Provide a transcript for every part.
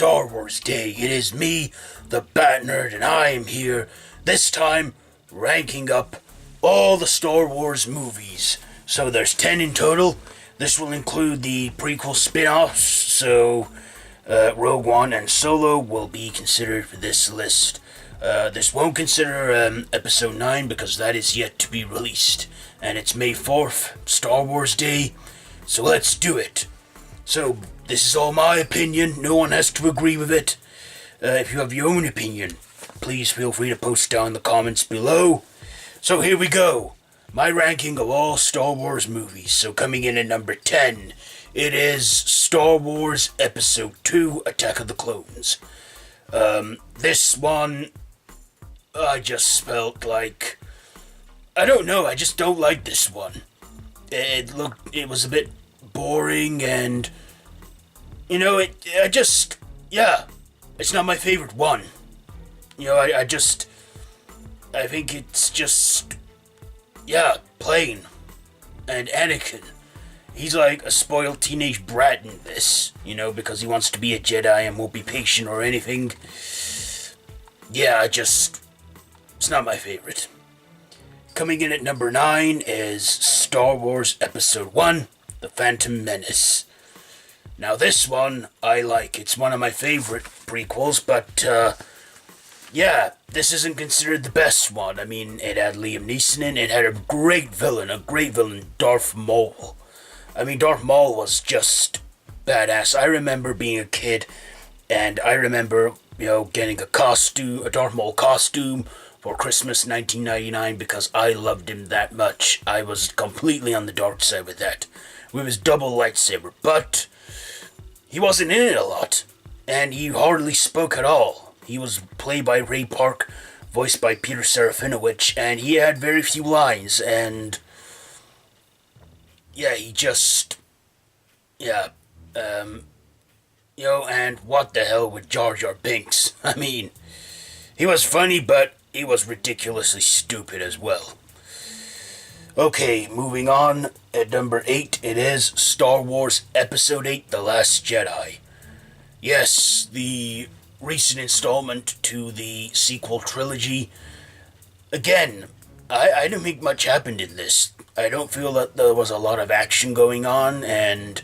Star Wars Day. It is me, the Bat Nerd, and I am here, this time, ranking up all the Star Wars movies. So there's 10 in total. This will include the prequel spin-offs, so Rogue One and Solo will be considered for this list. This won't consider Episode 9 because that is yet to be released. And it's May 4th, Star Wars Day, so let's do it. So, this is all my opinion, no one has to agree with it. If you have your own opinion, please feel free to post down in the comments below. So here we go, my ranking of all Star Wars movies. So coming in at number 10, it is Star Wars Episode 2, Attack of the Clones. This one, I just felt like, I don't know, I just don't like this one. It was a bit boring and, it's not my favorite one. I think it's just, plain. And Anakin, he's like a spoiled teenage brat in this, because he wants to be a Jedi and won't be patient or anything. It's not my favorite. Coming in at number 9 is Star Wars Episode 1, The Phantom Menace. Now this one, I like. It's one of my favorite prequels, but, this isn't considered the best one. I mean, it had Liam Neeson in it. It had a great villain, Darth Maul. I mean, Darth Maul was just badass. I remember being a kid, and I remember, getting a Darth Maul costume for Christmas 1999 because I loved him that much. I was completely on the dark side with that. With his double lightsaber, but he wasn't in it a lot, and he hardly spoke at all. He was played by Ray Park, voiced by Peter Serafinowicz, and he had very few lines, and and what the hell with Jar Jar Binks? I mean, he was funny, but he was ridiculously stupid as well. Okay, moving on. At number 8, it is Star Wars Episode 8, The Last Jedi. Yes, the recent installment to the sequel trilogy. Again, I don't think much happened in this. I don't feel that there was a lot of action going on, and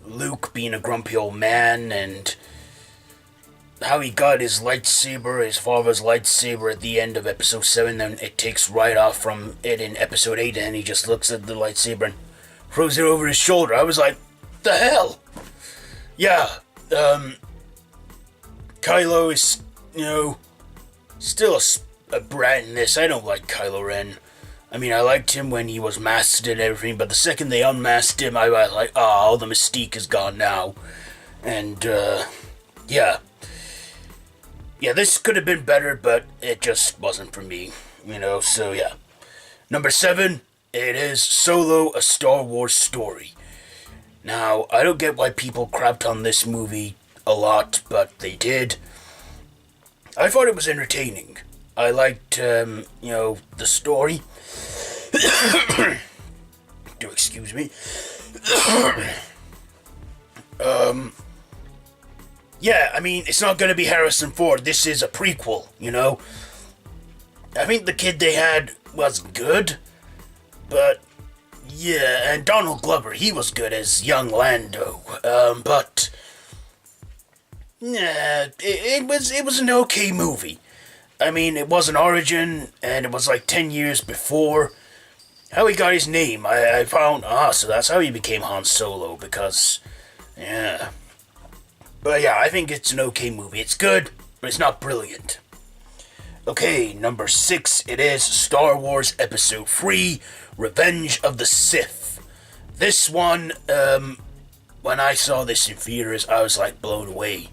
Luke being a grumpy old man, and how he got his lightsaber, his father's lightsaber, at the end of Episode 7, then it takes right off from it in Episode 8, and he just looks at the lightsaber and throws it over his shoulder. I was like, the hell? Kylo is, still a brat in this. I don't like Kylo Ren. I mean, I liked him when he was masked and everything, but the second they unmasked him, I was like, oh, the mystique is gone now. And, this could have been better, but it just wasn't for me, so yeah. Number 7, it is Solo, A Star Wars Story. Now, I don't get why people crapped on this movie a lot, but they did. I thought it was entertaining. I liked, the story. Do excuse me. I mean, it's not going to be Harrison Ford. This is a prequel, I think the kid they had was good, but, and Donald Glover, he was good as young Lando, but, it was an okay movie. I mean, it was an origin, and it was like 10 years before. How he got his name, I found, so that's how he became Han Solo, because, But I think it's an okay movie. It's good, but it's not brilliant. Okay, number 6, it is Star Wars Episode 3, Revenge of the Sith. This one, when I saw this in theaters, I was like blown away.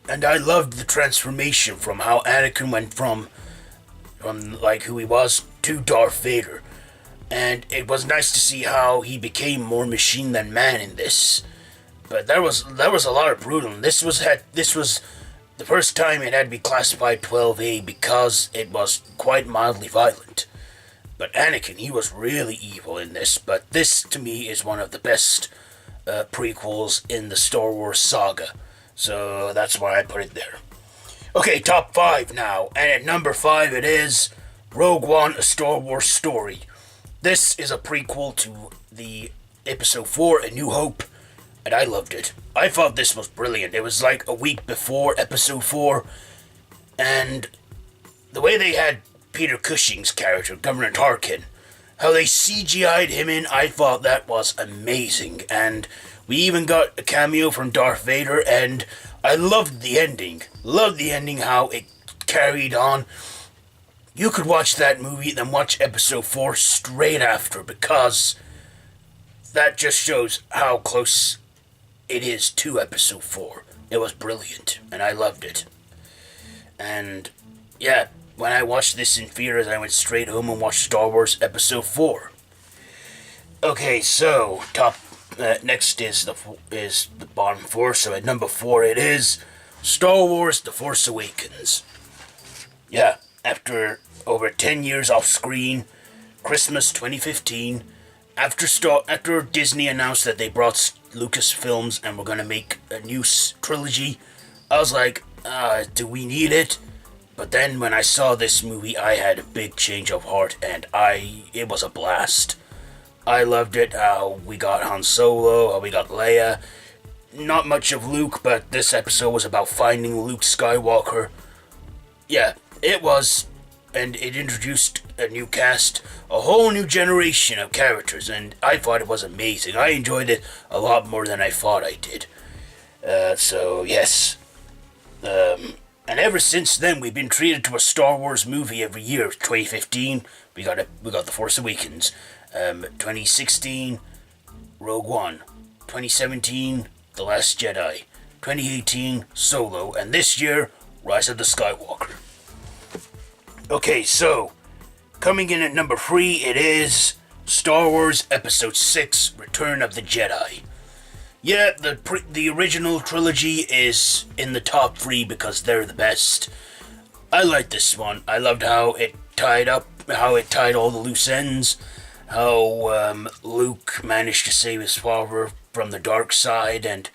And I loved the transformation from how Anakin went from like who he was to Darth Vader. And it was nice to see how he became more machine than man in this. But there was a lot of brutal. This was the first time it had to be classified 12A because it was quite mildly violent. But Anakin, he was really evil in this. But this, to me, is one of the best prequels in the Star Wars saga. So that's why I put it there. Okay, top 5 now. And at number 5 it is Rogue One, A Star Wars Story. This is a prequel to the Episode 4, A New Hope, and I loved it. I thought this was brilliant. It was like a week before Episode 4, and the way they had Peter Cushing's character, Governor Tarkin, how they CGI'd him in, I thought that was amazing. And we even got a cameo from Darth Vader, and I loved the ending. Loved the ending, how it carried on. You could watch that movie, then watch Episode 4 straight after, because that just shows how close it is to Episode 4. It was brilliant, and I loved it. And, yeah, when I watched this in theaters, I went straight home and watched Star Wars Episode 4. Okay, so, next is the bottom 4, so at number 4 it is Star Wars The Force Awakens. Yeah, after over 10 years off screen, Christmas 2015, after Disney announced that they brought Lucasfilms and were going to make a new trilogy, I was like, do we need it? But then when I saw this movie, I had a big change of heart, and it was a blast. I loved it, how we got Han Solo, how we got Leia. Not much of Luke, but this episode was about finding Luke Skywalker. Yeah, it was, and it introduced a new cast, a whole new generation of characters, and I thought it was amazing. I enjoyed it a lot more than I thought I did. So, yes. And ever since then, we've been treated to a Star Wars movie every year. 2015, we got The Force Awakens. 2016, Rogue One. 2017, The Last Jedi. 2018, Solo. And this year, Rise of the Skywalker. Okay, so, coming in at number 3, it is Star Wars Episode 6, Return of the Jedi. Yeah, the original trilogy is in the top 3 because they're the best. I liked this one. I loved how it tied all the loose ends, how Luke managed to save his father from the dark side, and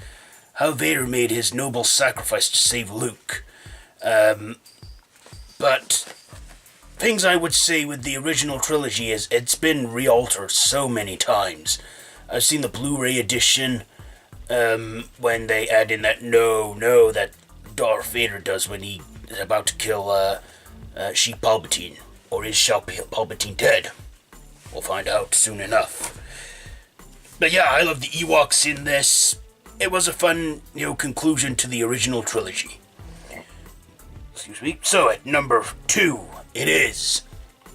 how Vader made his noble sacrifice to save Luke. But things I would say with the original trilogy is it's been re-altered so many times. I've seen the Blu-ray edition, when they add in that no that Darth Vader does when he is about to kill Sheik Palpatine. Or is Sheik Palpatine dead? We'll find out soon enough. But yeah, I love the Ewoks in this. It was a fun, conclusion to the original trilogy. Excuse me. So at number 2, it is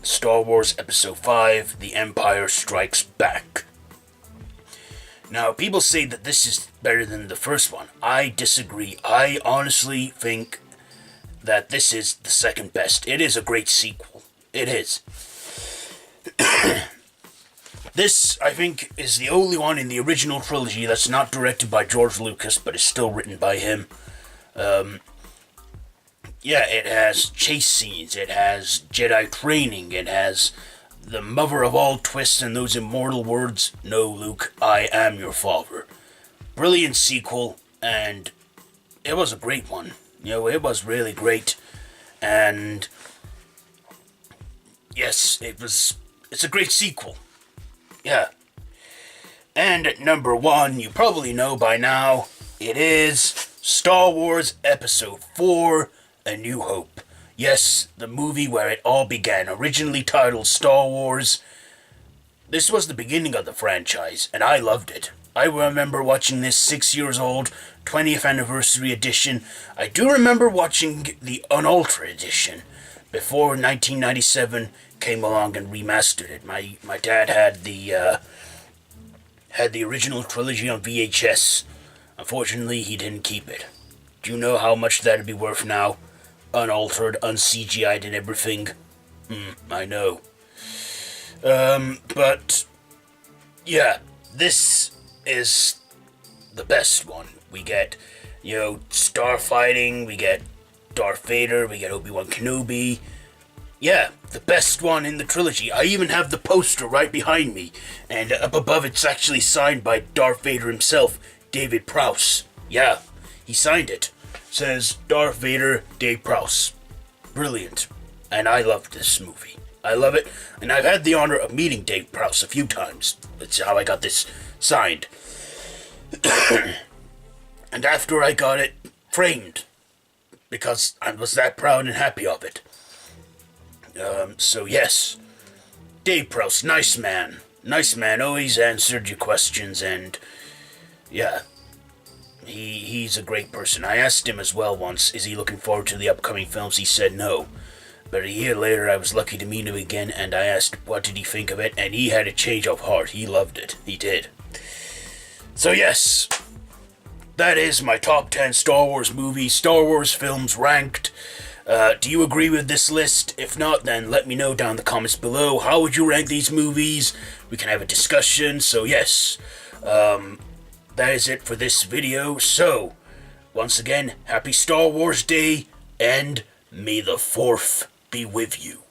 Star Wars Episode 5, The Empire Strikes Back. Now, people say that this is better than the first one. I disagree. I honestly think that this is the second best. It is a great sequel. It is. This, I think, is the only one in the original trilogy that's not directed by George Lucas, but is still written by him. Yeah, it has chase scenes, it has Jedi training, it has the mother of all twists and those immortal words, "No, Luke, I am your father." Brilliant sequel, and it was a great one. It was really great, and yes, it's a great sequel. Yeah. And at number 1, you probably know by now, it is Star Wars Episode 4, A New Hope. Yes, the movie where it all began, originally titled Star Wars. This was the beginning of the franchise, and I loved it. I remember watching this 6 years old, 20th anniversary edition. I do remember watching the unaltered edition before 1997 came along and remastered it. My dad had the original trilogy on VHS. Unfortunately, he didn't keep it. Do you know how much that'd be worth now? Unaltered, un-CGI'd and everything. I know. But yeah, this is the best one. We get, star fighting, we get Darth Vader, we get Obi-Wan Kenobi. Yeah, the best one in the trilogy. I even have the poster right behind me, and up above it's actually signed by Darth Vader himself, David Prowse. Yeah, He signed it. Says Darth Vader, Dave Prowse. Brilliant. And I loved this movie. I love it. And I've had the honor of meeting Dave Prowse a few times. That's how I got this signed. And after I got it framed, because I was that proud and happy of it. So yes, Dave Prowse, nice man, always answered your questions, and yeah, he's a great person. I asked him as well once, is he looking forward to the upcoming films? He said no, but a year later I was lucky to meet him again, and I asked what did he think of it, and he had a change of heart. He loved it, he did. So yes, that is my top 10 Star Wars movies, Star Wars films ranked. Do you agree with this list? If not, then let me know down in the comments below. How would you rank these movies? We can have a discussion. So yes, that is it for this video. So, once again, happy Star Wars Day, and may the Force be with you.